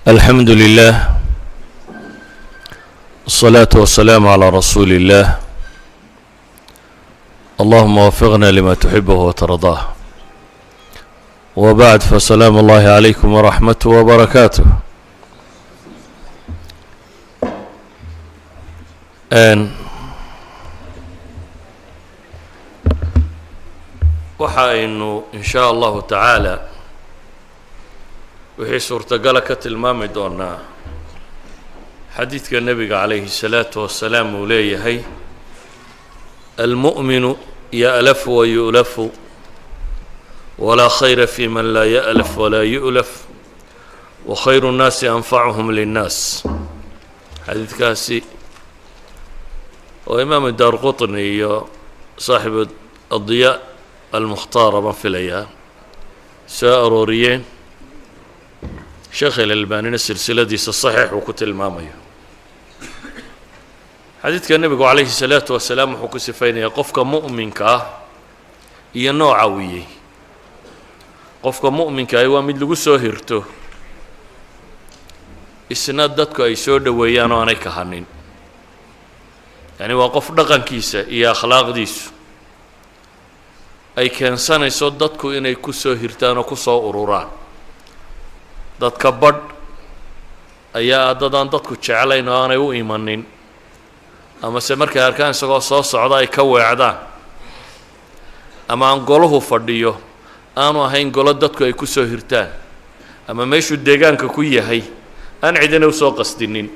الحمد لله الصلاة والسلام على رسول الله اللهم وفقنا لما تحبه وترضاه وبعد فسلام الله عليكم ورحمته وبركاته waxaynu in shaa allahu tacaala wixii suurtagala ka tilmaami doonaa xadiidka nebiga calayhi الsalaatu wasalaam uu leeyahay almu'minu ya'lafu wa yu'lafu walaa khayra fi man laa ya'laf walaa yu'laf wa khayru الnaasi anfacuhum linnaas xadiidkaasi oo imaamu daarqutni iyo saaxibu addiyaa المختار baan filayaa soo arooriyeen sheekh الألبانيna silsiladiisa صaxiix uu ku tilmaamayo xadiidka nebigu calayhi الsalaaةu wasalaam wuxuu ku sifaynayaa qofka mu'minka ah iyo nooca wiyey qofka mu'minka ah waa mid lagu soo hirto isna dadku ay soo dhoweeyaan oo aanay kahanin yani waa qof dhaqankiisa iyo akhlaaqdiisu ay keensanayso dadku inay ku soo hirtaan oo ku soo ururaan dadka badh ayaa dadaan dadku jeclayn oo aanay u imanin amase markay arkaan isagoo soo socda ay ka weecdaan ama aan golahu fadhiyo aanu ahayn golo dadku ay ku soo hirtaan ama meeshuu deegaanka ku yahay aan cidina u soo qasdinin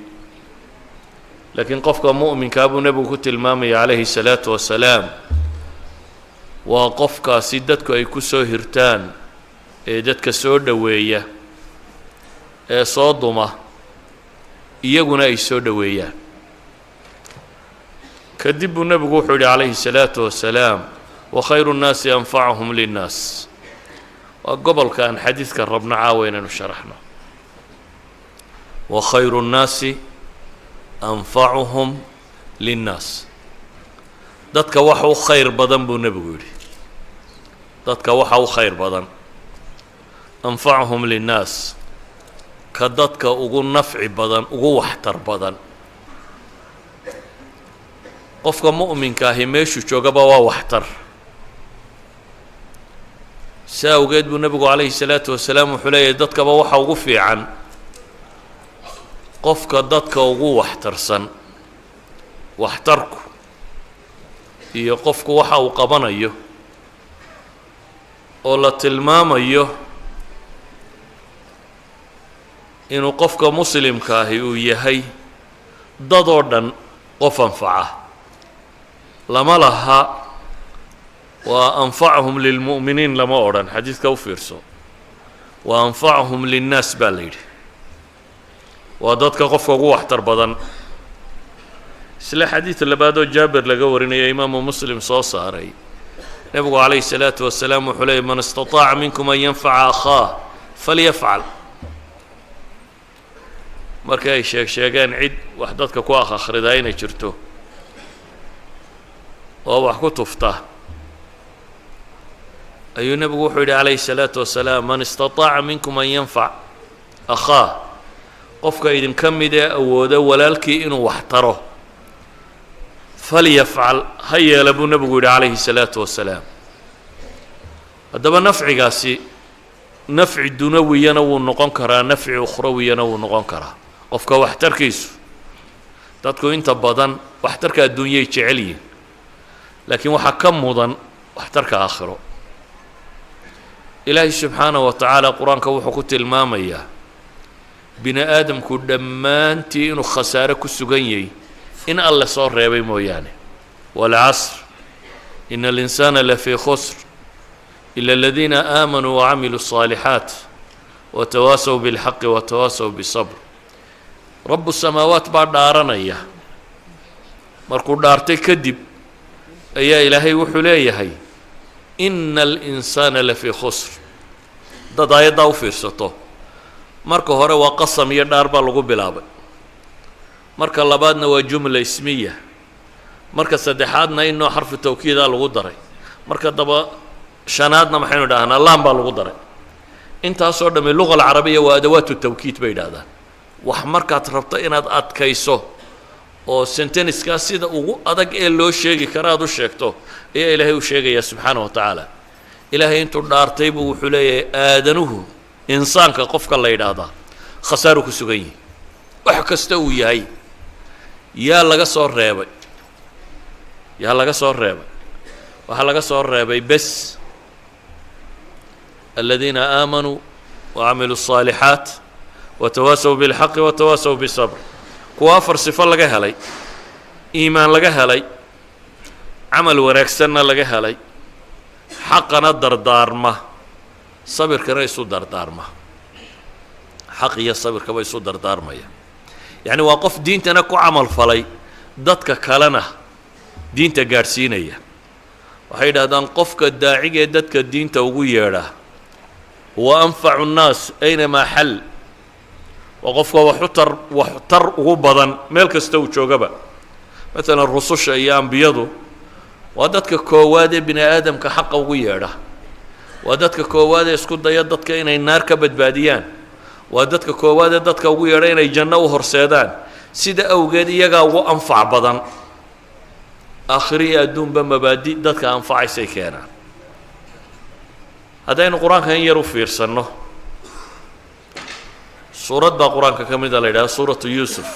laakiin qofka mu'minkaa buu nebigu ku tilmaamaya calayhi الsalaatu wasalaam waa qofkaasi dadku ay ku soo hirtaan ee dadka soo dhoweeya ee soo duma iyaguna ay soo dhoweeyaan kadib buu nebigu wuxuu yidhi calayhi الsalaatu wasalaam wa khayru الnaasi anfacuhum linnaas waa gobolka aan xadiidka rabno caawa inaynu sharaxno wa khayru الnaasi anfacuhum linnaas dadka waxa u khayr badan buu nebigu yidhi dadka waxa u khayr badan anfacuhum linnaas ka dadka ugu nafci badan ugu waxtar badan qofka mu'minka ahi meeshuu joogaba waa waxtar si awgeed buu nebigu calayhi الsalaatu wasalaam wuxuu leeyahay dadkaba waxa ugu fiican qofka dadka ugu waxtarsan waxtarku iyo qofku waxa uu qabanayo oo la tilmaamayo inuu qofka muslimka ahi uu yahay dad oo dhan qof anfaca lama laha waa anfachum lilmu'miniin lama odhan xadiidka u fiirso wa anfachum linnaas baa la yidhi waa dadka qofka ugu waxtar badan isla xadiid labaadoo jaabir laga warinaya imaamu muslim soo saaray nebigu calayhi الsalaatu wasalaam wuxuu leeyay man istaطaaca minkum an yanfaca akhaah falyafcal markii ay sheegeen cid wax dadka ku akhridaa inay jirto oo wax ku tufta ayuu nebigu wuxuu yidhi calayhi الsalaatu wasalaam man istaطaaca minkum an yanfac akhaah qofka idinka mid ee awooda walaalkii inuu wax taro falyafcal ha yeela buu nebigu yidhi calayhi الsalaatu wasalaam haddaba nafcigaasi nafci dunawiyana wuu noqon karaa nafci ukhrawiyana wuu noqon karaa qofka waxtarkiisu dadku inta badan waxtarka adduunyay jecel yihin laakiin waxaa ka mudan waxtarka aakhiro ilaahay subxaanaه wa tacaala qur-aanka wuxuu ku tilmaamayaa bini aadamku dhammaantii inuu khasaare ku sugan yahay in alle soo reebay mooyaane wاlcasr ina اlinsaana lafii khusr ila اladiina aamanuu wacamiluu الصaalixaat watawaasaw biاlxaqi watawaasaw bالصabr rabu samaawaat baa dhaaranaya markuu dhaartay kadib ayaa ilaahay wuxuu leeyahay ina اlinsaana lafii khusr dad aayaddaa u fiirsato marka hore waa qasam iyo dhaar baa lagu bilaabay marka labaadna waa jumla ismiya marka saddexaadna inoo xarfu tawkiidaa lagu daray marka shanaadna maxaynu dhahnaa laam baa lagu daray intaasoo dhammi luqa alcarabiya waa adawaatu tawkiid bay yidhahdaan wax markaad rabto inaad adkayso oo senteniskaa sida ugu adag ee loo sheegi kara aad u sheegto ayaa ilaahay u sheegaya subxaana wa tacaala ilaahay intuu dhaartay buu wuxuu leeyahay aadanuhu insaanka qofka la yidhaahdaa khasaaru ku sugan yihi wax kasta uu yahay yaa laga soo reebay waxaa laga soo reebay bes aladiina aamanuu wacamiluu الصaalixaat watawaasaw biاlxaqi watawaasaw bisabr kuwa afar sifo laga helay iimaan laga helay camal wanaagsanna laga helay xaqana dardaarma sabirkana isu dardaarma xaq iyo sabirkaba isu dardaarmaya yacni waa qof diintana ku camal falay dadka kalena diinta gaadhsiinaya waxay yidhahdaan qofka daacigee dadka diinta ugu yeedha huwa anfacu الnaas aynamaa xal waa qofka waxtar ugu badan meel kasta uu joogaba maalan rususha iyo ambiyadu waa dadka koowaad ee bini aadamka xaqa ugu yeedha waa dadka koowaad ee isku daya dadka inay naar ka badbaadiyaan waa dadka koowaad ee dadka ugu yeedha inay janno u horseedaan sida awgeed iyagaa ugu anfac badan aakhiri iyo adduunba mabaadi dadka anfacaysay keenaan haddaynu qur-aanka in yar u fiirsanno suurad baa qur-aanka ka mida la yidhaha suuratu yuusuf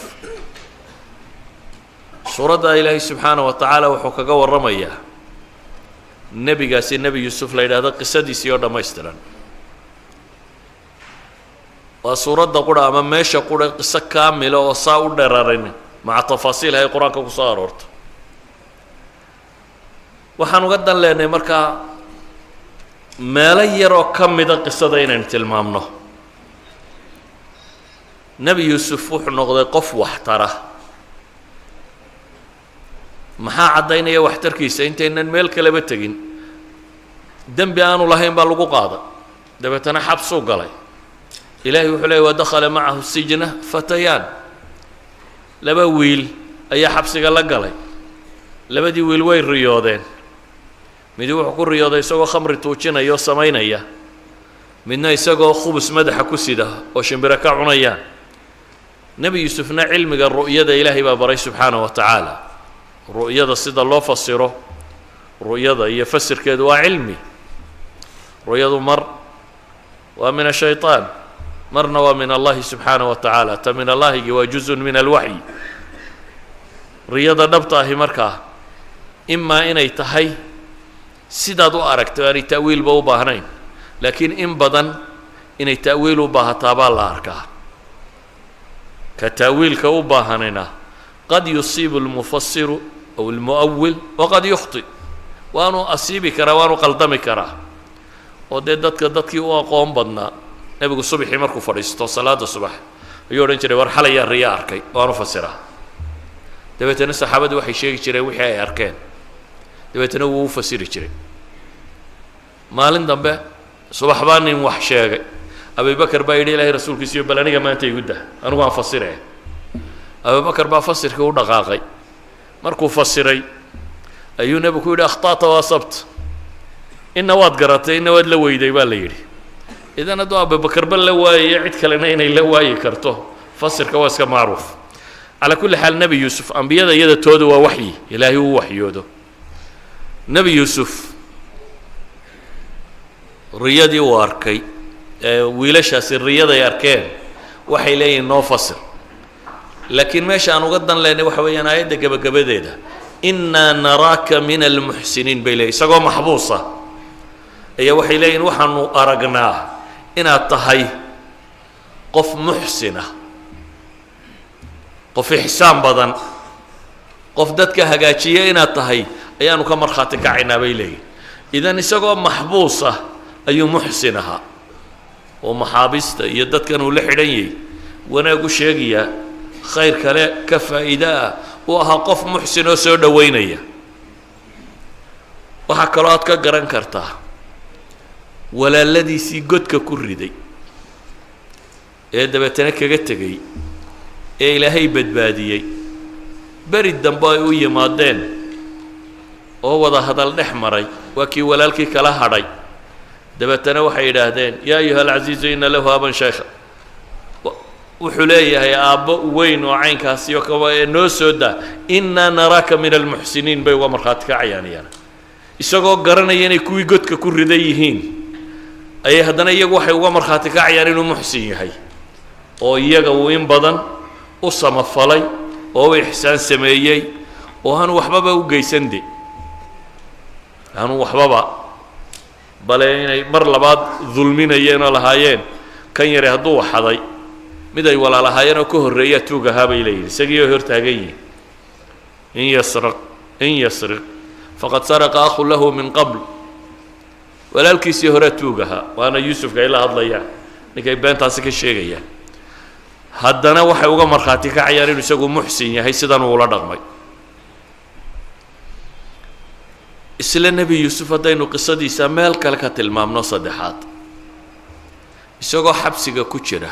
suuradda ilaahay subxaana wa tacaala wuxuu kaga warramayaa nebigaasi nebi yuusuf la yidhahdo qisadiisii oo dhammaystiran waa suuradda qura ama meesha qura qiso kaamila oo saa u dherarin maca tafaasiil hay qur-aanka ku soo aroorto waxaan uga dan leenahay markaa meelo yaroo ka mida qisada inaynu tilmaamno nebi yuusuf wuxuu noqday qof waxtara maxaa caddaynaya waxtarkiisa intaynan meel kaleba tegin dembi aanu lahayn baa lagu qaaday dabeetana xabsuu galay ilaahay wuxuu leeyay wadakhala macahu sijna fatayaan laba wiil ayaa xabsiga la galay labadii wiil way riyoodeen midi wuxuu ku riyooday isagoo khamri tuujinaya oo samaynaya midna isagoo khubus madaxa ku sida oo shimbiro ka cunayaan nebi yuusufna cilmiga ru'yada ilaahay baa baray subxaana wa tacaala ru'yada sida loo fasiro ru'yada iyo fasirkeedu waa cilmi ru'yadu mar waa min ashayطaan marna waa min allahi subxaana wa tacaala ta min allahigi waa juzun min alwaxyi riyada dhabta ahi markaa imaa inay tahay sidaad u aragto aanay ta'wiilba u baahnayn laakiin in badan inay ta'wiil u baahataa baa la arkaa ka ta'wiilka u baahanayna qad yusiibu almufasiru aw almu'awil waqad yukhti waanu asiibi karaa waanu qaldami karaa oo dee dadkii u aqoon badnaa nebigu subaxii markuu fadhiisto salaada subax ayuu odhan jiray war xalayaa riya arkay waanu fasiraa dabeetana saxaabadu waxay sheegi jireen wixii ay arkeen dabeetana wuu u fasiri jiray maalin dambe subax baa nin wax sheegay abubakar baa yidhi ilaahay rasuulkiisiyo bal aniga maanta igu dah anigu aan fasiree abubakar baa fasirkii u dhaqaaqay markuu fasiray ayuu nebigu ku yidhi akhطa'ta wa asabta inna waad garatay inna waad la weyday baa la yidhi idan hadduu abubakarba la waayayo cid kalena inay la waayi karto fasirka waa iska macruuf calaa kulli xaal nebi yuusuf ambiyada iyada tooda waa waxyi ilaahay uu waxyoodo nebi yuusuf riyadii uu arkay wiilashaasi riyaday arkeen waxay leeyihin noo fasir laakiin meesha aan uga dan leynay waxa weeyaan aayadda gebagabadeeda innaa naraaka min almuxsiniin bay leeyihin isagoo maxbuusa ayaa waxay leeyihin waxaanu aragnaa inaad tahay qof muxsina qof ixsaan badan qof dadka hagaajiya inaad tahay ayaanu ka markhaati kacaynaa bay leeyihin idan isagoo maxbuus ah ayuu muxsin ahaa oo maxaabista iyo dadkan uu la xidhan yahay wanaag u sheegayaa khayr kale ka faa'iida ah uu ahaa qof muxsin oo soo dhowaynaya waxaa kaloo aad ka garan kartaa walaaladiisii godka ku riday ee dabeetana kaga tegey ee ilaahay badbaadiyey beri dambe ay u yimaadeen oo wada hadal dhex maray waa kii walaalkii kala hadhay dabeetana waxay yidhaahdeen yaa ayuha alcaziizu ina lahu aban shaykha wuxuu leeyahay aabbo weyn oo caynkaasi oo kaba ee noo soo daa innaa naraaka min almuxsiniin bay uga markhaati kacayaanayaan isagoo garanaya inay kuwii godka ku ridan yihiin ayay haddana iyagu waxay uga markhaati kacayaan inuu muxsin yahay oo iyaga uu in badan u samafalay oo u ixsaan sameeyey oo aanu waxbaba u geysande aanu waxbaba bale inay mar labaad dulminayeen oo lahaayeen kan yare hadduu waxaday mid ay walaalahaayeen oo ka horreeyaa tuug ahaa bay leeyihin isagii oo hortaagan yihin in yasriq faqad saraqa akhu lahu min qabl walaalkiisii hore tuug ahaa waana yuusufka ay la hadlayaan ninkay beentaasi ka sheegayaan haddana waxay uga markhaati kacayaan inuu isagu muxsin yahay sidan uula dhaqmay isla nebi yuusuf haddaynu qisadiisa meel kale ka tilmaamno saddexaad isagoo xabsiga ku jira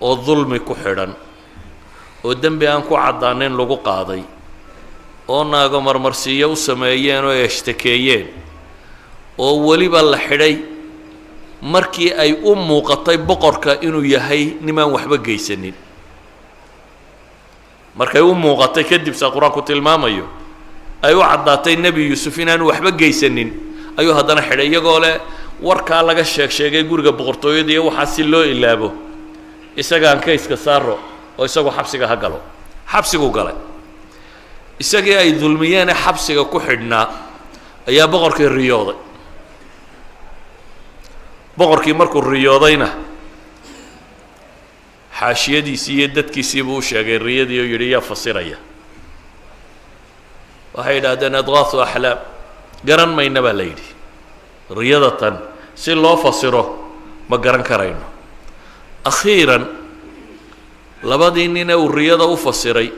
oo dulmi ku xidhan oo dembi aan ku caddaanayn lagu qaaday oo naago marmarsiiyo u sameeyeen oo eshtakeeyeen oo weliba la xidhay markii ay u muuqatay boqorka inuu yahay nimaan waxba geysanin markay u muuqatay kadib saa qur-aanku tilmaamayo ay u caddaatay nebi yuusuf inaanu waxba geysanin ayuu haddana xidhay iyagoo leh warkaa laga sheegay guriga boqortooyada iyo waxaa si loo ilaabo isagaan kayska saaro oo isagu xabsiga ha galo xabsiguu galay isagii ay dulmiyeen xabsiga ku xidhnaa ayaa boqorkii riyooday boqorkii markuu riyoodayna xaashiyadiisii iyo dadkiisii buu u sheegay riyadii oo yidhi yaa fasiraya waxay yidhaahdeen adgaasu axlaam garan mayna baa la yidhi riyada tan si loo fasiro ma garan karayno akhiiran labadii nina uu riyada u fasiray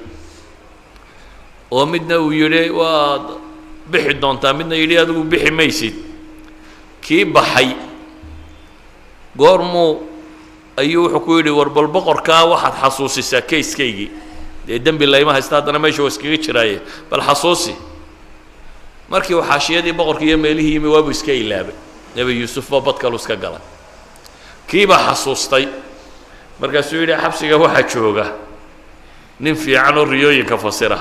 oo midna uu yidhi waad bixi doontaa midna yidhi adigu bixi maysid kii baxay goormuu ayuu wuxuu ku yidhi war bal boqorkaa waxaad xasuusisaa kayskaygii dee dembi layma haysta haddana meesha waa iskaga jiraaye bal xasuusi markii uu xaashiyadii boqorkii iyo meelihii yimi waabuu iska ilaabay nebi yuusuf baa badkalu iska galay kiibaa xasuustay markaasuu yidhi xabsiga waxaa jooga nin fiican oo riyooyinka fasira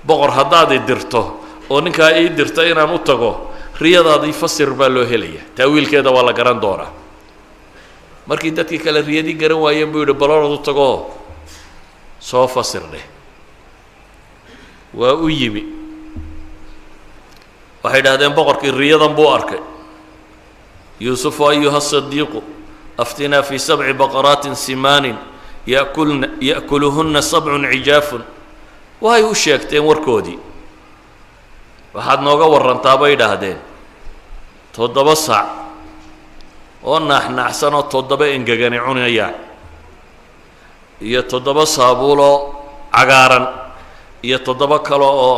boqor haddaad i dirto oo ninkaa ii dirta inaan u tago riyadaadii fasir baa loo helaya taawiilkeeda waa la garan doonaa markii dadkii kale riyadii garan waayeen buu yidhi baloorad u tagoo soo fasir dheh waa u yimi waxay idhahdeen boqorkii riyadan buu arkay yuusufu ayuha sadiiqu aftinaa fii 7 baqaraatin simaanin ya'kuluhunna 7 cijaafun way u sheegteen warkoodii waxaad nooga warantaa bay idhaahdeen 7 sac oo naaxnaacsan oo 7 engegani cunayaan iyo 7 saabuuloo cagaaran iyo 7 kale oo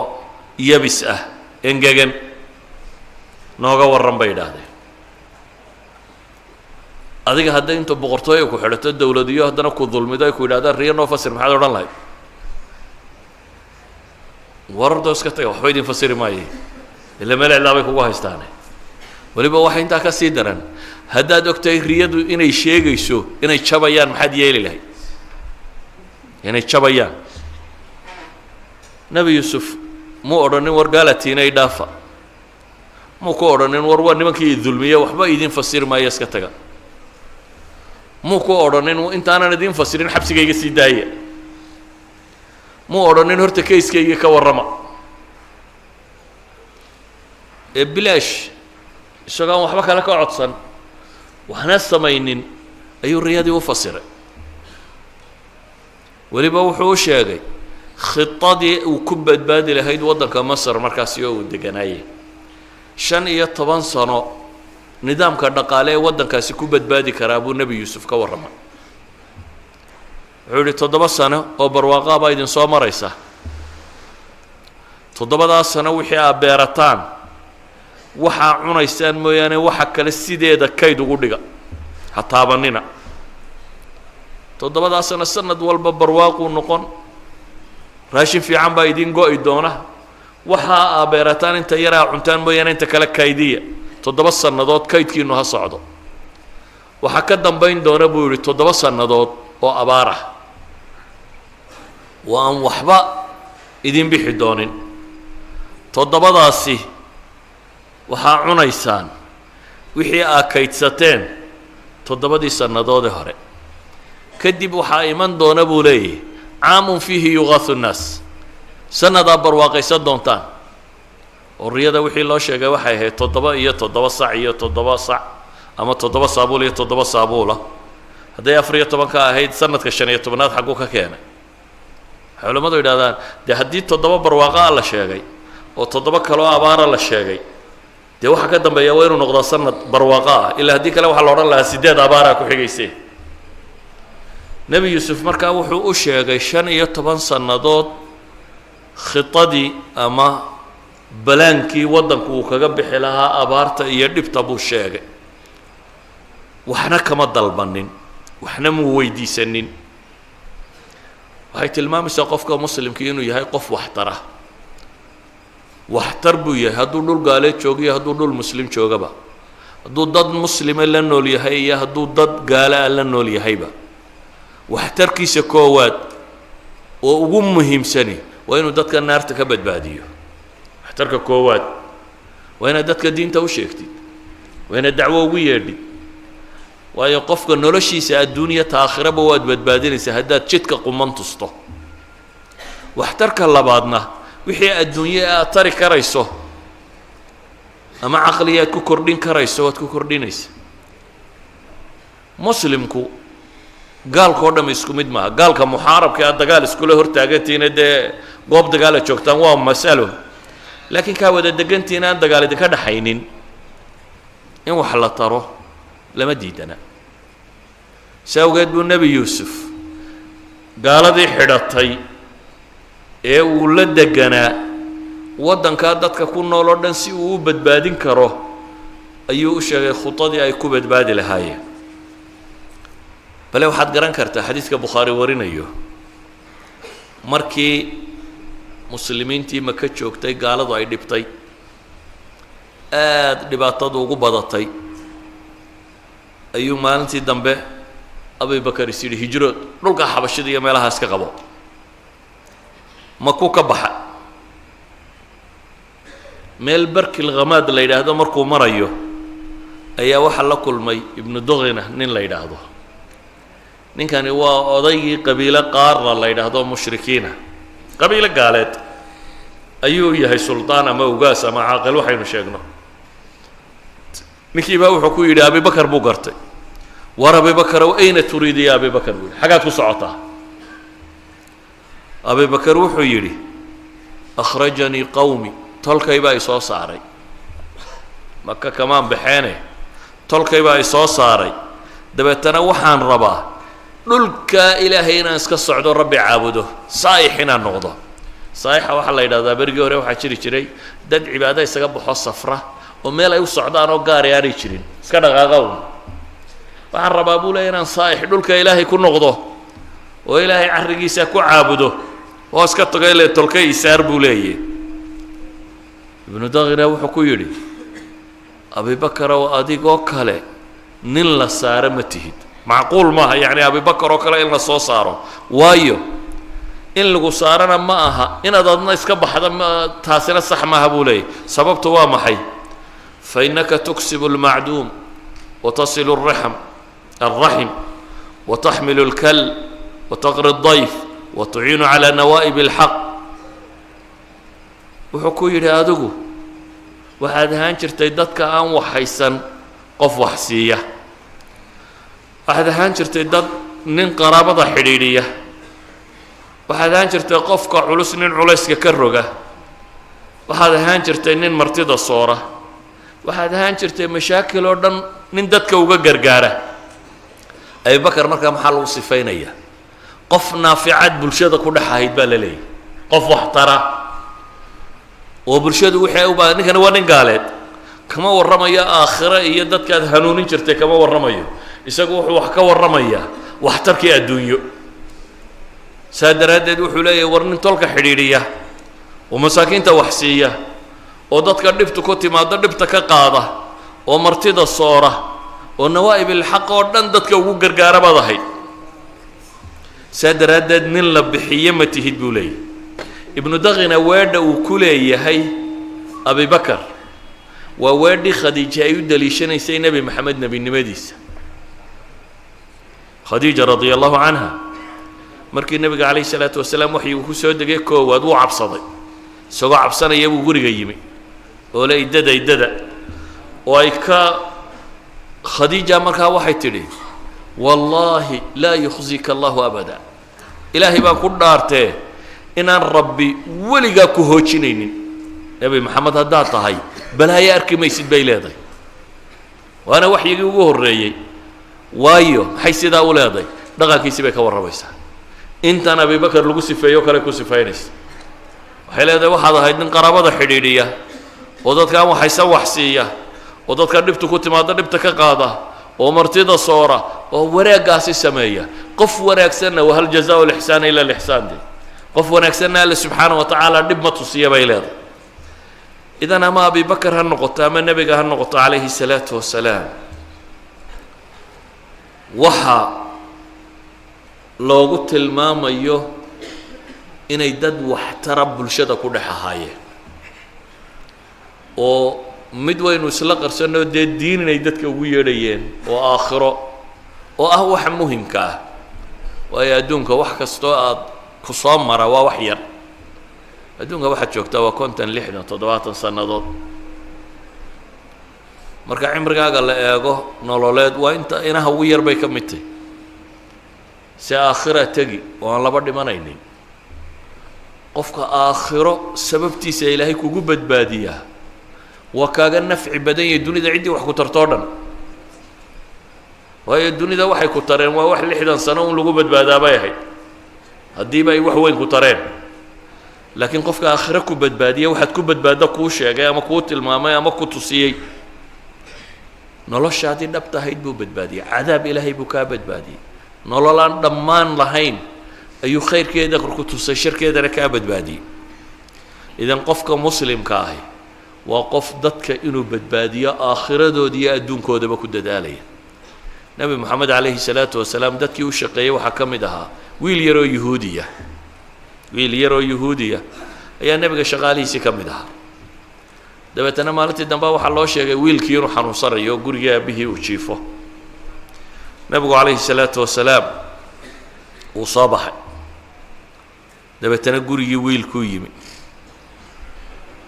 yabis ah engegan nooga warran bay idhaahdeen adiga hadday inta boqortooyo ku xidhato dawladiyo haddana ku dulmido ay ku yidhahdaan riyo noo fasir maxaad odhan lahayd warardoo iska taga waxba idin fasiri maaye ila meel cidlaa bay kugu haystaane weliba waxay intaa ka sii daran haddaad ogtahay riyadu inay sheegayso inay jabayaan maxaad yeeli lahayd inay jabayaan nebi yuusuf muu odhanin war gaalatiinay dhaafa muu ku odhanin war waa nimankii dulmiye waxba idin fasiri maayo iska taga muu ku odhanin intaanan idin fasirin xabsigayga sii daaya muu odhanin horta kayskayga ka warrama ee bilaash isagoo aan waxba kale ka codsan waxna samaynin ayuu riyadii u fasiray weliba wuxuu u sheegay khitadii uu ku badbaadi lahayd waddanka masar markaasi oo uu deganaayey 15 sano nidaamka dhaqaale ee waddankaasi ku badbaadi karaa buu nebi yuusuf ka warramay wuxuu yidhi 7 sano oo barwaaqaa baa idin soo maraysa 7daas sano wixii aad beerataan waxaa cunaysaan mooyaane waxa kale sideeda kayd ugu dhiga ha taabanina 7daas sano sanad walba barwaaquu noqon raashin fiican baa idin go'i doona waxa aad beerataan inta yaraa cuntaan mooyaane inta kale kaydiya toddoba sannadood kaydkiinu ha socdo waxaa ka dambayn doona buu yidhi toddoba sannadood oo abaar ah oo aan waxba idin bixi doonin toddobadaasi waxaa cunaysaan wixii aa kaydsateen toddobadii sannadoodee hore kadib waxaa iman doona buu leeyahay caamun fiihi yuqaahu nnaas sannadaa barwaaqaysan doontaan oo riyada wixii loo sheegay waxay ahayd 7 iyo 7 sac iyo 7 sac ama 7 saabuul iyo 7 saabuula hadday 14 ka ahayd sanadka 15aad xaguu ka keenay culimadu yidhaahdaan dee haddii 7 barwaaqa la sheegay oo 7 kaloo abaara la sheegay dee waxa ka dambeeya waa inuu noqdo sanad barwaaqa ah ilaa haddii kale waxaa la odhan lahaa 8 abaara ku xigaysay nebi yuusuf markaa wuxuu u sheegay 15 sannadood khitadii ama balaankii waddanku uu kaga bixi lahaa abaarta iyo dhibta buu sheegay waxna kama dalbanin waxna muu weydiisanin waxay tilmaamaysaa qofka muslimkii inuu yahay qof waxtara waxtar buu yahay hadduu dhul gaaleed joogo iyo hadduu dhul muslim joogaba hadduu dad muslime la nool yahay iyo hadduu dad gaala la nool yahayba waxtarkiisa koowaad oo ugu muhiimsani waa inuu dadka naarta ka badbaadiyo waxtarka koowaad waa inaad dadka diinta u sheegtid waa inaad dacwo ugu yeedhid waayo qofka noloshiisa adduunya ta aakhiraba waad badbaadinaysaa haddaad jidka quman tusto waxtarka labaadna wixii adduunye aad tari karayso ama caqli aad ku kordhin karayso waad ku kordhinaysa muslimku gaalkoo dham isku mid maaha gaalka muxaarabka aad dagaal iskula hortaagantiina dee goob dagaala joogtaan waa masalo laakiin kaa wada degantiina aan dagaal idinka dhaxaynin in wax la taro lama diidana saa awgeed buu nebi yuusuf gaaladii xidhatay ee uu la deganaa waddankaa dadka ku nool oo dhan si uu u badbaadin karo ayuu u sheegay khudadii ay ku badbaadi lahaayeen bale waxaad garan kartaa xadiidka bukhaari warinayo markii muslimiintii maka joogtay gaaladu ay dhibtay aad dhibaatadu ugu badatay ayuu maalintii dambe abubakar is yidhi hijrood dhulka xabashida iyo meelahaas ka qabo maku ka baxa meel barkil khamaad la yidhaahdo markuu marayo ayaa waxaa la kulmay ibnu dughina nin la yidhaahdo ninkani waa odaygii qabiilo qaarna la yidhaahdo mushrikiina qabiilo gaaleed ayuu yahay suldaan ama ugaas ama caaqil waxaynu sheegno ninkii baa wuxuu ku yidhi abubakar buu gartay war abubakarow ayna turiidi ya abubakar buu yidhi xaggaad ku socotaa abubakar wuxuu yidhi akhrajanii qawmi tolkay baa i soo saaray maka kamaan baxeene tolkay baa i soo saaray dabeetana waxaan rabaa dhulkaa ilaahay inaan iska socdo rabbi caabudo saa'ix inaan noqdo saa'ixa waxaa la yidhahdaa berigii hore waxaa jiri jiray dad cibaado isaga baxo safra oo meel ay u socdaan oo gaari aanay jirin iska dhaqaaqown waxaan rabaa buu leeya inaan saa'ix dhulka ilaahay ku noqdo oo ilaahay carrigiisa ku caabudo oo iska tago ile tolka isaar buu leeyahy ibnu daghina wuxuu ku yidhi abubakarow adigoo kale nin la saaro ma tihid macquul maaha yacni abubakar oo kale in la soo saaro waayo in lagu saarana ma aha inaad adna iska baxda taasina sax maaha buu leeyahy sababtu waa maxay fa innaka tuksibu almacduum watasilu alraxim wataxmilu alkal wataqri اdayf watuciinu calaa nawaa'ib اlxaq wuxuu ku yidhi adigu waxaad ahaan jirtay dadka aan waxhaysan qof wax siiya waxaad ahaan jirtay dad nin qaraabada xidhiidhiya waxaad ahaan jirtay qofka culus nin culayska ka roga waxaad ahaan jirtay nin martida soora waxaad ahaan jirtay mashaakil oo dhan nin dadka uga gargaara abubakar markaa maxaa lagu sifaynaya qof naaficad bulshada ku dhex ahayd baa la leeyahy qof wax tara oo bulshadu wixii ay u baahan ninkani waa nin gaaleed kama warramayo aakhire iyo dadkaad hanuunin jirtay kama warramayo isagu wuxuu wax ka warramayaa waxtarkii adduunyo saa daraaddeed wuxuu leeyahay war nin tolka xidhiidhiya oo masaakiinta wax siiya oo dadka dhibtu ku timaado dhibta ka qaada ومرتدى الصورة ونوائب الحق ودن دتك وقر قاربة ضحي سادر هدد نلا بحيمته البولي ابن دغن واد وكلي هي أبي بكر ووادي خديجة يدليشن سي نبي محمد نبي النمديس خديجة رضي الله عنها مركي النبي عليه الصلاة والسلام وحي وكسود دقيقة وادو عبصدي سوى عبصنا يبو قري قيمي ولا يددا وإيكا خديجة مركها وحي تري والله لا يخزيك الله أبدا إلهي باكو دارته إن ربي ولقا كهوشينين نبي محمد هداتا هاي بل هاي أركي ميسيد بيلادي وأنا وحي يقوه الرئي وايو حيث دا أولادي دقا كيسي بيكا وربيسا انت نبي بكر لقو سفايو كالكو سفاينيس وحيلا دا واحد هايدن قرابة حديدية وداد كان وحي سوى حسية وداد كان نبتو كنت ما دا نبتك قادة ومرتدى صورة ووراق قاسي سمية قف وراق سنة وهل جزاء الإحسان إلا الإحسان دي قف وراق سنة الله سبحانه وتعالى نبمة تصيب بيلاد إذا أما أبي بكر هالنقطة أما النبي هالنقطة عليه الصلاة والسلام وحا لو قلت الماما أيوه إن يدد واحترب بالشدة كلها هاي ومدوين وسلق رسلنا الدين إن يدد كويه ريين وآخره وأهوح مهم كاه ويدونك وحك استوى كصام مرة ووحير أدونك واحد شوكتا وكنت لحنا تضوات سنضات مركا عمرك قال لا ياغو نولولد وانت انا هوير باي كميتي سي اخره تجي وان لا بدي مناينين قفك اخره سببتي سي الهي كوغو بدباديا وكاغا نفع بدني الدنيا عندي wax ku tartoodan way dunida waxay ku tareen waa wax 60 sano oo lagu badbaadaa bay ahayd hadii bay wax weyn ku tareen لكن قفك آخرة كوبد بادية واحد كوبد بادا كوش يا جاي أما كوت الماما أما كوتوسيي نلا شادي نبتة هيد بوبد بادية عذاب إلهي بكابد بادية نلا لان ضمان لهين أيو خير كده كوتوسي شر كده ركابد بادية إذا قفك مسلم كاهي وقف ضدك إنه بدبادية آخرة دودية أدون كودا بكود دالية نبي محمد عليه الصلاة والسلام ضدك وشقية وحكم دها ويل يرو يهودية wiil yaroo yahuudiya ayaa nabiga shaqaalihiisii ka mid ahaa dabeetana maalintii dambe waxaa loo sheegay wiilkii inuu xanuunsanayo guriga aabihii uu jiifo nabigu calayhi salaatu wasalaam uu soo baxay dabeetana gurigii wiilkuu yimi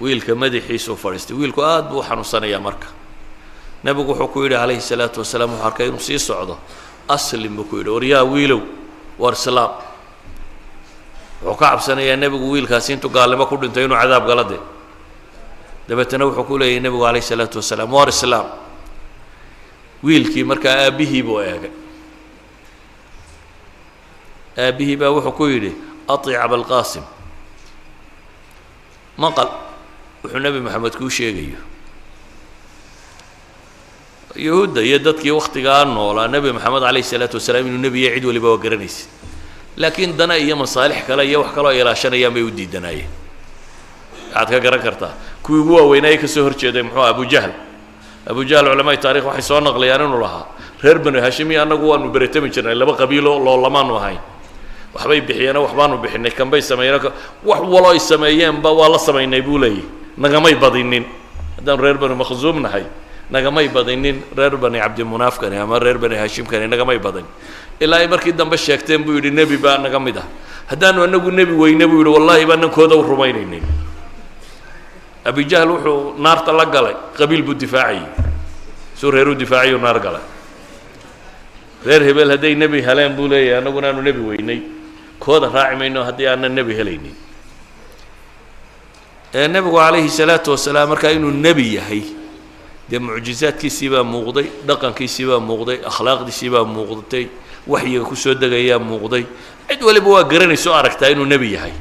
wiilka madaxiisuu fadhiistay wiilku aad buu u xanuunsanayaa marka nabigu wuxuu ku yidhi calayhi salaatu wasalaam wuxuu arkay inuu sii socdo aslim buu ku yidhi waryaa wiilow war islaam وكعب سنة يا نبي ويل كاسين تقال لما كل انتينو عذاب قلده دبتنا وحكوا لي النبي عليه الصلاة والسلام وار السلام ويل كي مركا أبيه بوياك أبيه با وحكوا لي أطيع أبا القاسم ما قال وحنبي محمد كوشي يهود يدتك وقت قالنا ولا نبي محمد عليه الصلاة والسلام إنه نبي يعيد ولي بوقرنيس لكن دنا أيام صالح كلا يوح كلا إلى شان أيام يودي دناي عاد كجرا كرتا كوي جوا ويناي كسهر شيء محو أبو جهل علماء التاريخ وحيسون نقليانون لها هربن هاشمي أنا جوا نبرتمي كنا لما قبيله الله لما نوهاي وحبيب بحيانا وحبانو بحنا كم بي سميناك والله السميان با والله سمينا يبولي نجمي بدينين دام هربن مخزوم نهاي نجمي بدينين هربن عبد المناف كان يا مر هربن هاشم كان نجمي بدين إلا يمركي دم بشيكتين بيقول النبي بقى نجمده هدانو أنو النبي والنبي يقول والله بأن كودا والرومينين أبي جهل وحو نار تلقى قبيل بالدفاعي سور هيرو دفاعي ونار قال غير هبل هدي النبي هلين بولي أنا قلنا النبي ويني كودا راعي منه هدي أن النبي هليني النبي عليه الصلاة والسلام مركا إنه النبي هي دي معجزات كيسيبا مغضي دقن كيسيبا مغضي أخلاق دي سيبا مغضتي وحي كسود دقيا مغضي عد ولي بوا قرني سو أركتا إنه نبي هي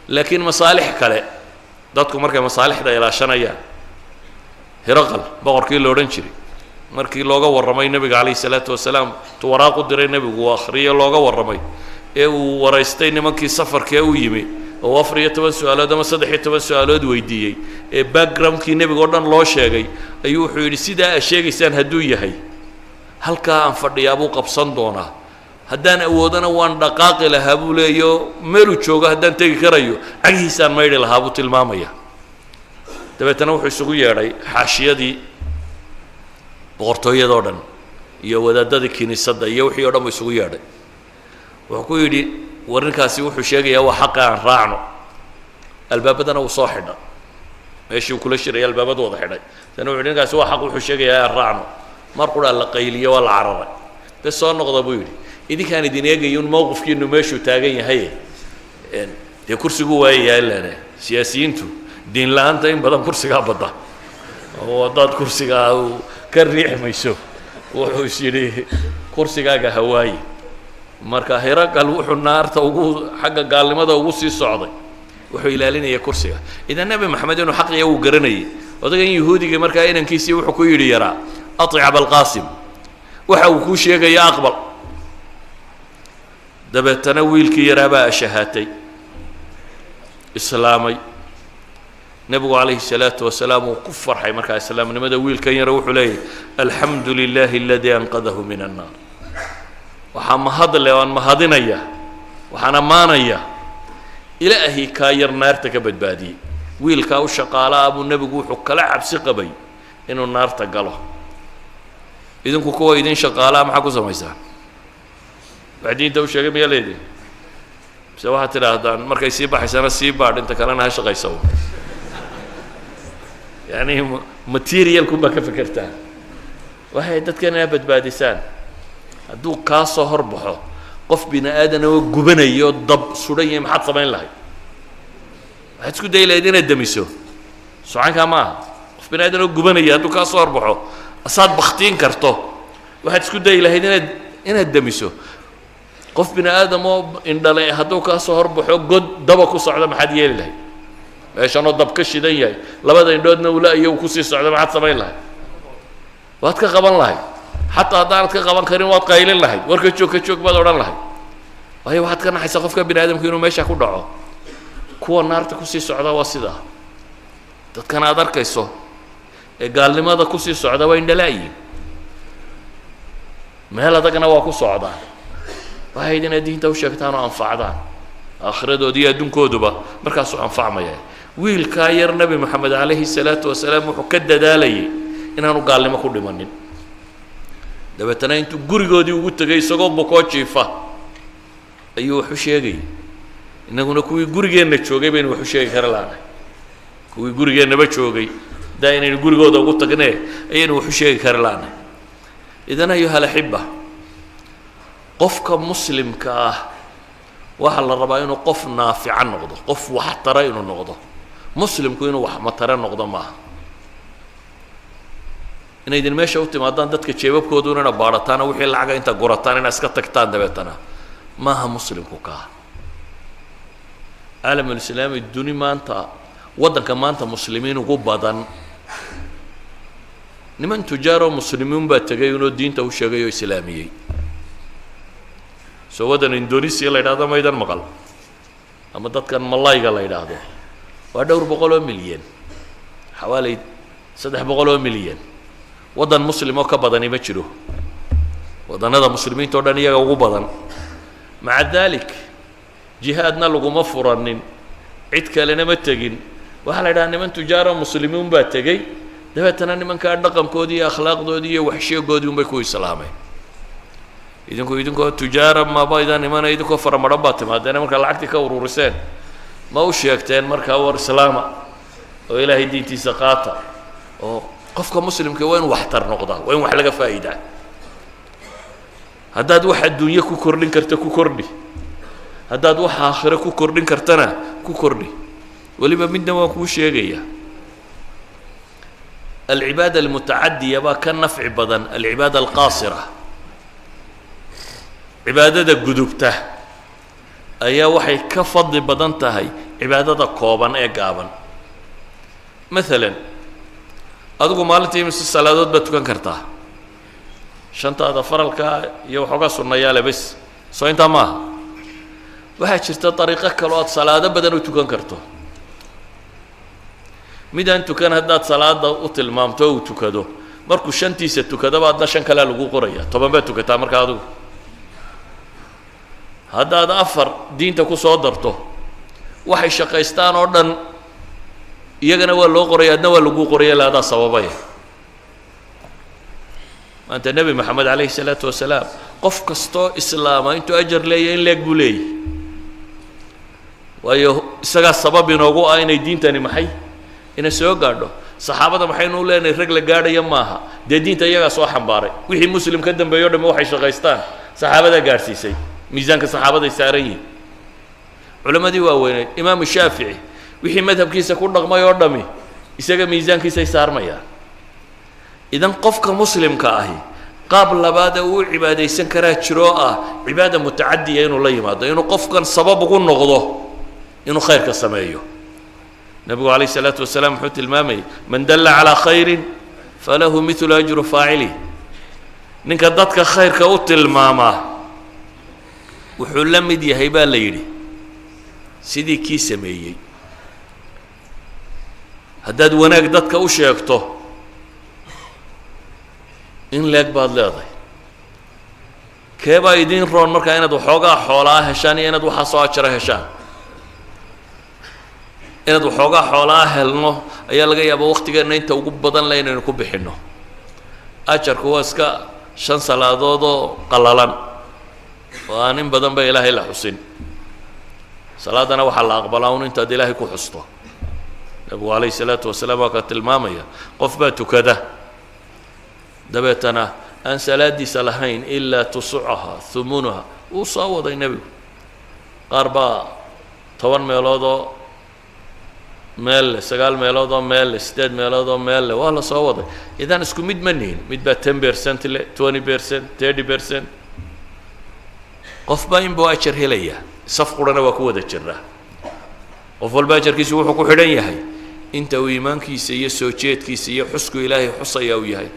لكن مصالح كلا دادكم مركا مصالح دا إلى شنايا هرقل بقر كيلو رنشري مركي لوغا ورمي النبي عليه الصلاة والسلام توراقو دري النبي وآخرية لوغا ورمي إيه ورئيستين منكي سفر كيو يمي oo 14 su'aalood ama 13 su'aalood weydiiyey ee backgroundkii nebiga oo dhan loo sheegay ayuu wuxuu yidhi sidaa aad sheegaysaan hadduu yahay halkaa aan fadhiyaa buu qabsan doonaa haddaan awoodana waan dhaqaaqi lahaa buu leeyo meeluu joogo haddaan tegi karayo cagihiisaan maydhi lahaa buu tilmaamaya dabeetana wuxuu isugu yeedhay xaashiyadii boqortooyadoo dhan iyo wadaadadii kiniisadda iyo wixii oo dhan buu isugu yeedhay wuxuu ku yidhi warrinkaasi wuxuu sheegayaa waa xaqa aan raacno albaabadana wuu soo xidha meeshii uu kula shiraya albaabadu wada xidhay tana wuxuu ninkaasi waa xaq wuxuu sheegayaa aan raacno mar quraa la qayliyo waa la cararay bes soo noqda buu yidhi idinkaan idin eegayo un mowqifkiinu meeshuu taagan yahay dee kursigu waayayaa ilaane siyaasiyiintu diin la-aanta in badan kursigaa badda oo haddaad kursigaa ka riixi mayso wuxuu is yidhi kursigaaga hawaaye marka Hiraqal wuxuu naarta ugu xagga gaalnimada ugu sii socday wuxuu ilaalinaya kursiga idan nabi maxamed inuu xaqiya uu garanayay odagan yahuudiga markaa inankiisii wuxuu ku yidhi yaraa aطic abalqaasim waxa uu ku sheegaya aqbal dabeetana wiilkii yaraa baa shahaatay islaamay nabigu calayhi salaatu wasalaam uu ku farxay markaa islaamnimada wiilkan yara wuxuu leeyahay alxamdu lilaahi aladii anqadahu min annaar waxaa mahadle waan mahadinaya waxaan ammaanaya ilaahi kaa yar naarta ka badbaadiyey wiilkaa u shaqaalaa buu nebigu wuxuu kala cabsi qabay inuu naarta galo idinku kuwa idin shaqaalaa maxaa ku samaysaan wax diinta u sheegay miyaa leedihin mise waxaad tidhaahdaan markay sii baxaysana sii baadh inta kalena ha shaqaysa yani materialkun baa ka fekertaan waxay dadkan inaa badbaadisaan hadduu kaa soo hor baxo qof bini aadan oo gubanayo dab sudan yahay maxaad samayn lahayd waxaad isku dayi lahayd inaad damiso socankaa ma aha qof bini aadan oo gubanaya hadduu kaa soo hor baxo asaad baktiin karto waxaad isku dayi lahayd inaad damiso qof bini aadam oo indhale hadduu kaa soo hor baxo god daba ku socda maxaad yeeli lahayd meeshanoo dab ka shidan yahay labada indhoodna ula iyo uu kusii socda maxaad samayn lahayd waad ka qaban lahayd xataa haddaanad ka qaban karin waad qaylin lahayd war ka joog baad odhan lahayd waayo waxaad ka naxaysaa qofka bini aadamku inuu meesha ku dhaco kuwa naarta kusii socda waa sidaa dadkan aad arkayso ee gaalnimada kusii socda waa indhalaayiin meel adagna waa ku socdaan waxayd inaad diinta u sheegtaan oo anfacdaan aakhiradoodi iyo adduunkooduba markaasuu anfacmaya wiilkaa yar nebi moxamed calayhi salaatu wasalaam wuxuu ka dadaalayay inaanu gaalnimo ku dhimanin dabeetana intuu gurigoodii ugu tegay isagoo bukoo jiifa ayuu wax u sheegayay innaguna kuwii gurigeenna joogay baynu wax u sheegi kara laanahay kuwii gurigeennaba joogay daa inaynu gurigooda ugu tagnee ayaynu wax u sheegi kara laanahay idan ayuha alaxiba qofka muslimka ah waxaa la rabaa inuu qof naafica noqdo qof waxtara inuu noqdo muslimku inuu wax matare noqdo maaha inaydin meesha u timaadaan dadka jeebabkoodu inayna baadhataana wixii lacaga inta gurataan inaa iska tagtaan dabeetana maaha muslimku kaa caalamulislaami duni maanta waddanka maanta muslimiin ugu badan niman tujaaroo muslimiin baa tegay inuu diinta u sheegay oo islaamiyey soo waddan indonesia la yidhahdo maydan maqal ama dadkan malayga la yidhaahdo waa 200 milyan xawaalay 300 milyan waddan muslim oo ka badani ma jiro waddannada muslimiinta oo dhan iyaga ugu badan maca daalik jihaadna laguma furanin cid kalena ma tegin waxaa la yidhaha niman tujaaro muslimiin baa tegey dabeetana nimankaa dhaqankoodii iyo akhlaaqdoodii iyo waxsheegoodii unbay ku islaameen idinkoo tujaara maba idaan imana idinkoo faramadhan baa timaadeen markaa lacagtii ka ururiseen ma u sheegteen markaa war islaama oo ilaahay diintiisa qaata oo qofka muslimka waa in waxtar noqdaa waa in wax laga faa'iidaa haddaad wax adduunye ku kordhin karta ku kordhi haddaad wax aakhiro ku kordhin kartana ku kordhi weliba midna waan kuu sheegaya alcibaada almutacadiya baa ka nafci badan alcibaada alqaasira cibaadada gudubta ayaa waxay ka fadli badan tahay cibaadada kooban ee gaaban maalan adigu maalintii mise salaadood baad tukan kartaa shantaada faralka iyo waxoogaa sunnayaale bes soo intaa maaha waxaa jirta dariiqo kale oo aad salaado badan u tukan karto midaan tukan haddaad salaada u tilmaamto uu tukado markuu shantiisa tukadaba adna shan kale lagu qoraya 10 baad tukataa marka adigu haddaad 4 diinta ku soo darto waxay shaqaystaan oo dhan iyagana waa loo qoraya adna waa lagu qoraya laadaa sababaya maanta nabi maxamed calayhi salaatu wasalaam qof kastoo islaama intuu ajar leeyahay in leeg buu leeyahay waayo isagaa sabab inoogu ah inay diintani maxay ina soo gaadho saxaabada maxaynu u leenahay rag la gaadhaya maaha dee diinta iyagaa soo xambaaray wixii muslim ka dambeeyo dhamma waxay shaqaystaan saxaabadaa gaadhsiisay miisaanka saxaabaday saaran yihiin culammadii waaweyneed imaamu shaafici wixii madhabkiisa ku dhaqmay oo dhami isaga miisaankiisay saarmayaan idan qofka muslimka ahi qaab labaad uu cibaadaysan karaa jiro ah cibaada mutacadiya inuu la yimaado inuu qofkan sabab ugu noqdo inuu khayrka sameeyo nabigu calayhi salaatu wasalaam wuxuu tilmaamayay man dalla calaa khayrin falahu midlu ajru faacilih ninka dadka khayrka u tilmaamaa wuxuu la mid yahay baa la yidhi sidii kii sameeyey haddaad wanaag dadka u sheegto in leeg baad leedahay keebaa idiin roon markaa inaad waxoogaa xoolaa heshaan iyo inaad waxaa soo ajara heshaan inaad waxoogaa xoolaa helno ayaa laga yaabaa waqtigeenna inta ugu badan le inaynu ku bixinno ajarku waa iska 5 salaadood oo qallalan oo aan in badan ba ilaahay la xusin salaadana waxaa la aqbalaa un intaad ilaahay ku xusto nabigu calayhi salaatu wasalaam waa ka tilmaamaya qof baa tukada dabeetana aan salaadiisa lahayn ilaa tusucaha humunaha wuu soo waday nebigu qaar baa 10 meeloodoo meel 9 meeloodoo meel 8 meeloodoo meel waa la soo waday idan isku mid ma nihin mid baa 10% le 20% 30% qof baa inbuu ajar helaya saf qurana waa ku wada jiraa qof walba ajarkiisu wuxuu ku xidhan yahay inta uu iimaankiisa iyo soo jeedkiisa iyo xusku ilaahay xusaya uu yahay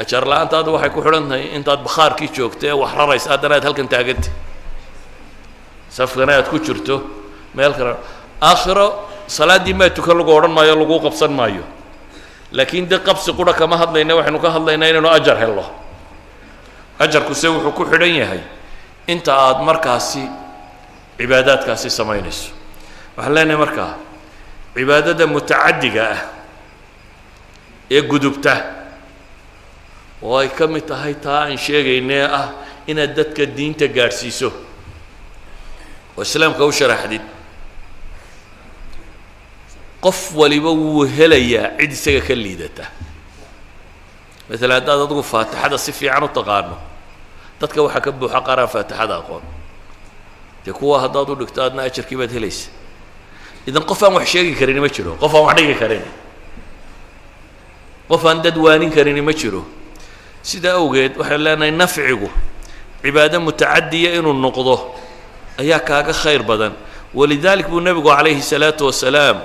ajar la'aantaadu waxay ku xidhan tahay intaad bakhaarkii joogtay wax raraysa haddana aad halkan taagantay safkana aad ku jirto meel kale aakhiro salaaddii maa tukan lagu odhan maayo lagu qabsan maayo laakiin de qabsi qura kama hadlayna waxaynu ka hadlaynaa inaynu ajar helno ajarku se wuxuu ku xidhan yahay inta aad markaasi cibaadaadkaasi samaynayso waxaan leenahay markaa cibaadada mutacadiga ah ee gudubta oo ay ka mid tahay taa aan sheegaynee ah inaad dadka diinta gaadhsiiso oo islaamka u sharaxdid qof waliba wuu helayaa cid isaga ka liidata maalan haddaad adigu faatixada si fiican u taqaano dadka waxaa ka buuxa qaar aan faatixada aqoon dee kuwa haddaad u dhigto aadna ajarkii baad helaysa idan qof aan wax sheegi karini ma jiro qof aan wax dhigi karin qof aan dad waanin karini ma jiro sidaa awgeed waxaan leenahay nafcigu cibaado mutacadiya inuu noqdo ayaa kaaga khayr badan walidalik buu nebigu calayhi salaatu wasalaam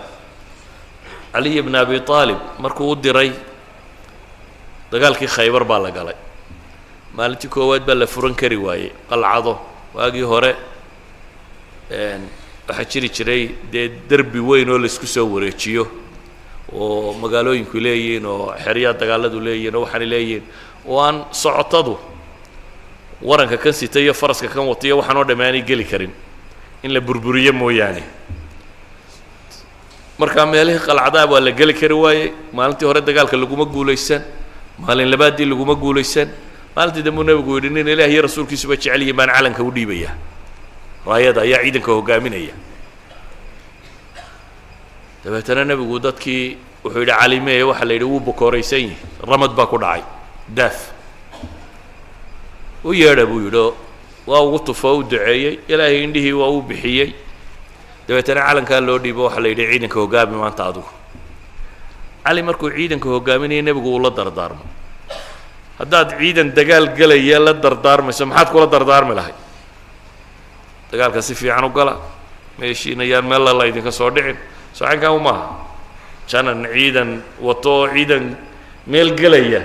caliy bn abi aalib markuu u diray dagaalkii khaybar baa la galay maalintii koowaad baa la furan kari waayey qalcado waagii hore waxaa jiri jiray dee derbi weyn oo laisku soo wareejiyo oo magaalooyinku leeyihiin oo xeryaha dagaaladu leeyihin oo waxaanay leeyihiin oo aan socotadu waranka kan sita iyo faraska kan wata iyo waxaan oo dhamme aanay geli karin in la burburiyo mooyaane markaa meelihii qalcadaha waa la geli kari waayey maalintii hore dagaalka laguma guulaysan maalin labaadii laguma guulaysan maalintii dambuu nebigu yidhi nin ilaah iyo rasuulkiisuba jecel yihiin baan calanka u dhiibaya raayada ayaa ciidanka hogaaminaya dabeetana nebigu dadkii wuxuu yidhi calimeye waxaa la yidhi wuu bokooraysan yihi ramad baa ku dhacay daaf u yeedha buu yidhi oo waa ugu tufo o u duceeyey ilaahay indhihii waa uu bixiyey dabeetana calankaa loo dhiibo waxaa la yidhi ciidanka hogaami maanta adigu cali markuu ciidanka hogaaminaya nebigu uu la dardaarmo haddaad ciidan dagaal gelaya la dardaarmayso maxaad kula dardaarmi lahay dagaalka si fiican u gala meeshiina yaan meel la idinka soo dhicin socankan maaha janan ciidan wato ciidan meel gelaya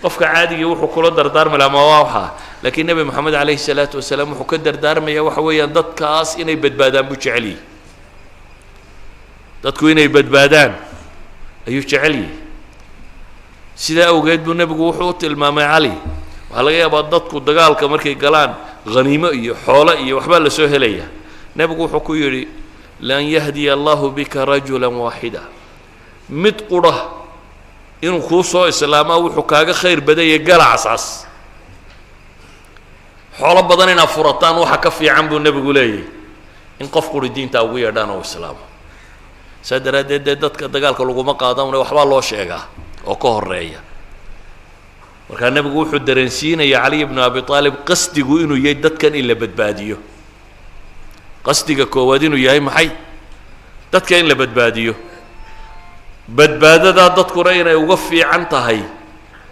qofka caadiga wuxuu kula dardaarmi lahaa ma waxa laakiin nabi maxamed calayhi salaatu wasalaam wuxuu ka dardaarmaya waxa weeyaan dadkaas inay badbaadaan buu jecel yahay dadku inay badbaadaan ayuu jecel yahay sidaa awgeed buu nebigu wuxuu u tilmaamay cali waxaa laga yaabaa dadku dagaalka markay galaan haniimo iyo xoolo iyo waxbaa la soo helaya nebigu wuxuu ku yidhi lan yahdiya allahu bika rajula waaxida mid qura inuu kuu soo islaamaa wuxuu kaaga khayr badaya galacascas xoolo badan inaad furataan waxa ka fiican buu nebigu leeyahay in qof quri diinta ugu yeedhaan oo islaamo saa daraaddeed dee dadka dagaalka laguma qaadana waxbaa loo sheegaa oo ka horeeya markaa nebigu wuxuu dareensiinaya caliy bnu abi aalib qasdigu inuu yahay dadkan in la badbaadiyo qasdiga koowaad inuu yahay maxay dadka in la badbaadiyo badbaadadaa dadkuna inay uga fiican tahay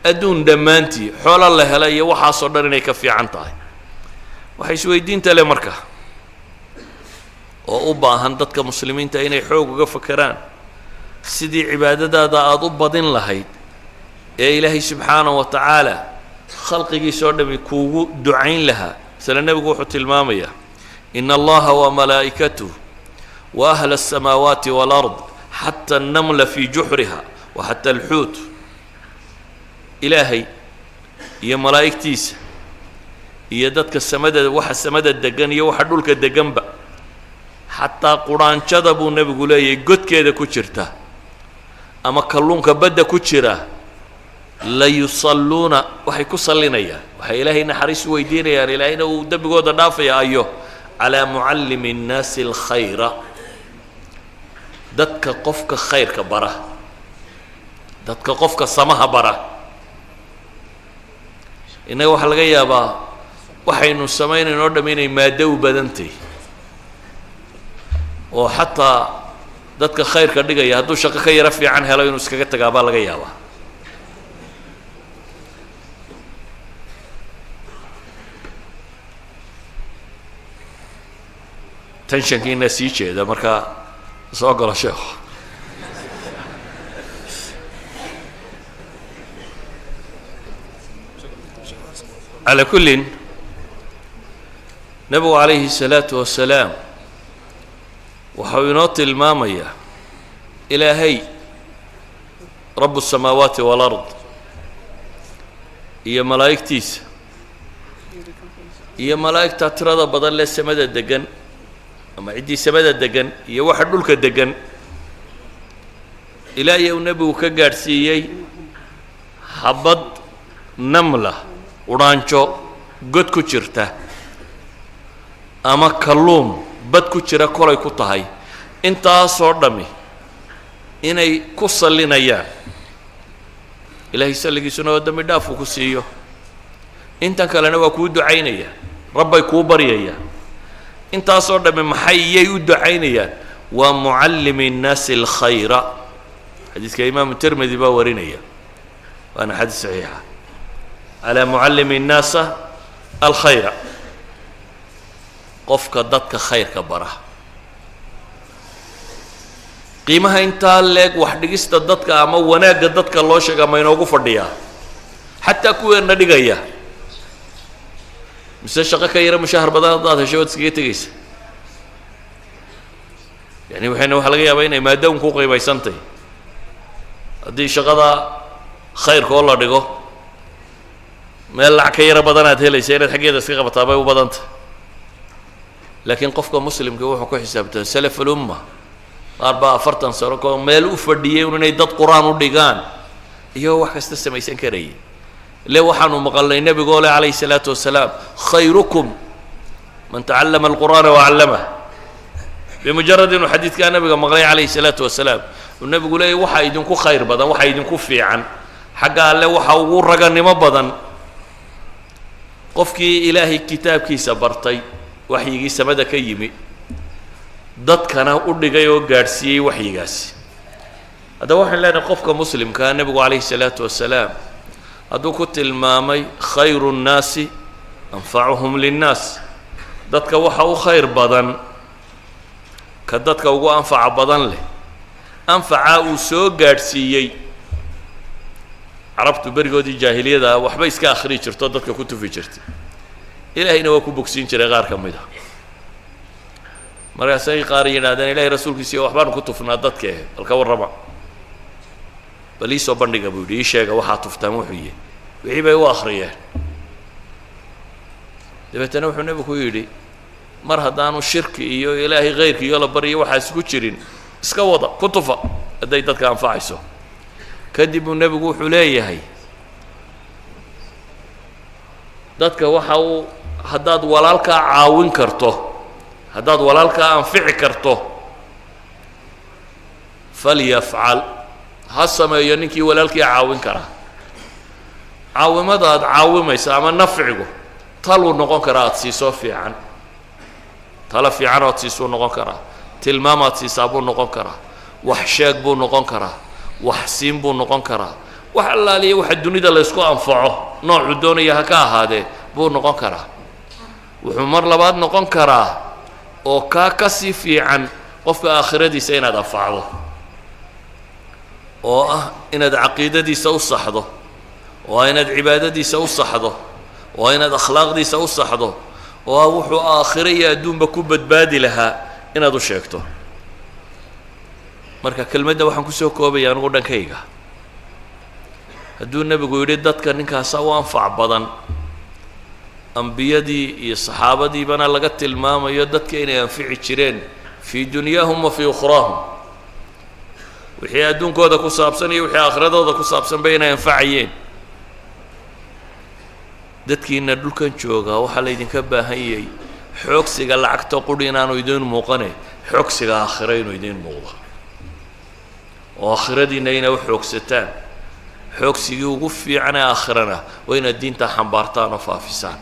adduun dhammaantii xoolo la hela iyo waxaasoo dhan inay ka fiican tahay waxay isweydiinta leh marka oo u baahan dadka muslimiinta inay xoog uga fakeraan sidii cibaadadaada aada u badin lahayd ee ilaahay subxaanahu wa tacaala khalqigiisoo dhami kuugu ducayn lahaa isla nebigu wuxuu tilmaamayaa ina allaha wa malaa'ikatuh wa ahla asamaawaati waalard xata annamla fii juxriha wa xata alxuut ilaahay iyo malaa'igtiisa iyo dadka samada waxa samada degan iyo waxa dhulka deganba xataa quraanjada buu nebigu leeyahay godkeeda ku jirta ama kalluunka badda ku jira la yusalluuna waxay ku sallinayaan waxay ilaahay naxariis u weydiinayaan ilaahayna uu dembigooda dhaafaya ayo calaa mucallimi innaasi alkhayra dadka qofka khayrka bara dadka qofka samaha bara innaga waxaa laga yaabaa waxaynu samaynaynoo dham inay maado u badantahy oo xataa dadka khayrka dhigaya hadduu shaqo ka yaro fiican helo inuu iskaga tagaa baa laga yaabaa tenshankiina sii jeeda markaa soo galo sheekhu calaa kullin nebigu calayhi الsalaatu wasalaam waxau inoo tilmaamayaa ilaahay rabu الsamaawaati wاlard iyo malaa'igtiisa iyo malaa'igta tirada badan lee samada degan ama ciddii samada degan iyo waxa dhulka degan ilaahay uu nebigu ka gaadhsiiyey habad namla udhaanjo god ku jirta ama kalluum bad ku jira kolay ku tahay intaasoo dhammi inay ku sallinayaan ilaahay salligiisuna oo dembi dhaaf uu ku siiyo intan kalena waa kuu ducaynaya rabbay kuu baryayaan intaasoo dhammi maxay iyay u ducaynayaan waa mucallimi innaasi alkhayra xadiiska imaamu tirmidi baa warinaya waana xadiis saxiixa calaa mucallimi innaasa alkhayra qofka dadka khayrka bara qiimaha intaa leeg wax dhigista dadka ama wanaagga dadka loo sheega ma inoogu fadhiyaa xataa kuweena dhigaya mise shaqo ka yaro mushahar badan haddaad hesho waad iskaga tegaysa yani waxaa laga yaabaa inay maadaun ku qiimaysantahy haddii shaqada khayrka oo la dhigo meel lacag ka yaro badan aad helaysa inaad xaggeeda iska qabataa bay u badantah laakiin qofka muslimka wuxuu ku xisaabtaa salaf ulumma qaar baa 40 sano koo meel u fadhiyay inay dad quraan u dhigaan iyo wax kasta samaysan karayay le waxaanu maqalnay nabiga ole calayhi salaatu wasalaam khayrukum man tacallama alqur'aana wacallamahu bimujarad inuu xadiidkaa nabiga maqlay calayhi salaatu wasalaam uu nabigu leeyahy waxaa idinku khayr badan waxaa idinku fiican xagga alle waxa ugu raganimo badan qofkii ilaahay kitaabkiisa bartay waxyigii samada ka yimi dadkana u dhigay oo gaadhsiiyey waxyigaasi haddaba waxaan leenahay qofka muslimkaa nebigu calayhi salaatu wasalaam hadduu ku tilmaamay khayru nnaasi anfacuhum linnaas dadka waxa u khayr badan ka dadka ugu anfaca badan leh anfacaa uu soo gaadhsiiyey carabtu berigoodii jaahiliyada waxba iska akhri jirto dadka ku tufi jirtay ilaahayna waa ku bogsiin jiray qaar ka mid ah markaasay qaar yidhaahdeen ilaahay rasuulkiisa waxbaanu ku tufnaa dadka balka warrama bal ii soo bandhiga buu yidhi ii sheega waxaa tuftaan wuxuu yihi wixii bay u akhriyeen dabeetana wuxuu nebigu ku yidhi mar haddaanu shirki iyo ilaahay kayrki iyo la baryo waxaa isku jirin iska wada ku tufa hadday dadka anfacayso kadib buu nebigu wuxuu leeyahay dadka waxa uu haddaad walaalkaa caawin karto haddaad walaalkaa anfici karto falyafcal ha sameeyo ninkii walaalkii caawin karaa caawimada aad caawimaysa ama nafcigu taluu noqon karaa aada siisoo fiican tala fiican oad siisuu noqon karaa tilmaamaad siisaa buu noqon karaa wax sheeg buu noqon karaa wax siin buu noqon karaa wax allaaliya waxa dunida laysku anfaco noocuu doonaya ha ka ahaadee buu noqon karaa wuxuu mar labaad noqon karaa oo kaa ka sii fiican qofka aakhiradiisa inaad anfacdo oo ah inaad caqiidadiisa u saxdo oo ah inaad cibaadadiisa u saxdo oo ah inaad akhlaaqdiisa u saxdo oo ah wuxuu aakhiro iyo adduunba ku badbaadi lahaa inaad u sheegto marka kelmadda waxaan kusoo koobaya anugu dhankayga hadduu nebigu yidhi dadka ninkaasa u anfac badan ambiyadii iyo saxaabadiibana laga tilmaamayo dadka inay anfici jireen fii dunyaahum wa fii ukhraahum wixii adduunkooda ku saabsan iyo wixii aakhiradooda ku saabsanba inay anfacayeen dadkiina dhulkan joogaa waxaa laydinka baahan yahay xoogsiga lacagta quri inaanu idiin muuqane xoogsiga aakhiro inuu idiin muuqdo oo aakhiradiina inay u xoogsataan xoogsigii ugu fiican ee aakhirana waa inaad diinta xambaartaan oo faafisaan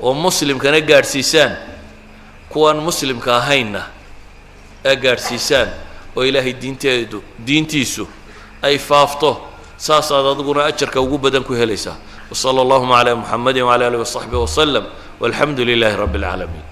oo muslimkana gaadhsiisaan kuwaan muslimka ahaynna aa gaadhsiisaan oo ilaahay diintiisu ay faafto saasaad adiguna ajarka ugu badan ku helaysaa وصلى اللهم على محمد وعلى آله وصحبه وسلم والحمد لله رب العالمين